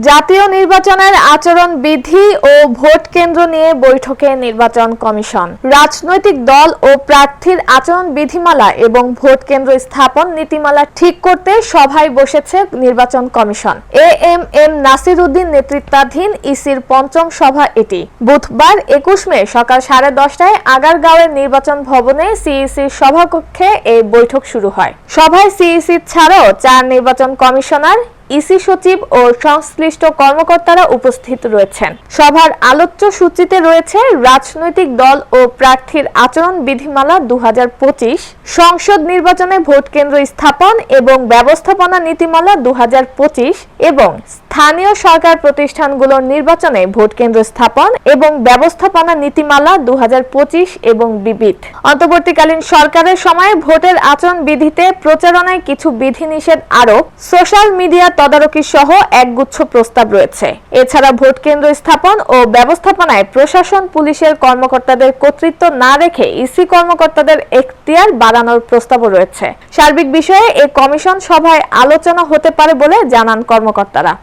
জাতীয় নির্বাচনের আচরণ বিধি ও ভোট কেন্দ্র নিয়ে বৈঠকে নির্বাচন কমিশন। রাজনৈতিক দল ও প্রার্থীর আচরণ বিধিমালা এবং ভোট কেন্দ্র স্থাপন নীতিমালা ঠিক করতে সভায় বসেছে নির্বাচন কমিশন। এএমএম নাসির উদ্দিন নেতৃত্বাধীন ইসির পঞ্চম সভা এটি। বুধবার 21 মে সকাল 10:30টায় আগারগাঁওয়ের নির্বাচন ভবনে সিইসির সভাকক্ষে এই বৈঠক শুরু হয়। সভায় সিইসি ছাড়াও 4 নির্বাচন কমিশনার, ইসি সচিব ও সংশ্লিষ্ট কর্মকর্তারা উপস্থিত রয়েছেন। সভার আলোচ্য সূচিতে রয়েছে রাজনৈতিক দল ও প্রার্থীর আচরণ বিধিমালা 2025, সংসদ নির্বাচনে ভোট কেন্দ্র স্থাপন এবং ব্যবস্থাপনা নীতিমালা 2025 এবং স্থানীয় সরকার প্রতিষ্ঠানগুলোর নির্বাচনে ভোট কেন্দ্র স্থাপন এবং ব্যবস্থাপনা নীতিমালা 2025 এবং বিবিধ। অন্তর্বর্তীকালীন সরকারের সময় ভোটের আচরণ বিধিতে প্রচারণায় কিছু বিধিনিষেধ আরোপ, সোশ্যাল মিডিয়া তদারকি সহ একগুচ্ছ প্রস্তাব রয়েছে। এছাড়া ভোট কেন্দ্র স্থাপন ও ব্যবস্থাপনায় প্রশাসন পুলিশের কর্মকর্তাদের কর্তৃত্ব না রেখে ইসি কর্মকর্তাদের এখতিয়ার বাড়ানোর প্রস্তাবও রয়েছে। সার্বিক বিষয়ে এই কমিশন সভায় আলোচনা হতে পারে বলে জানান কর্মকর্তারা।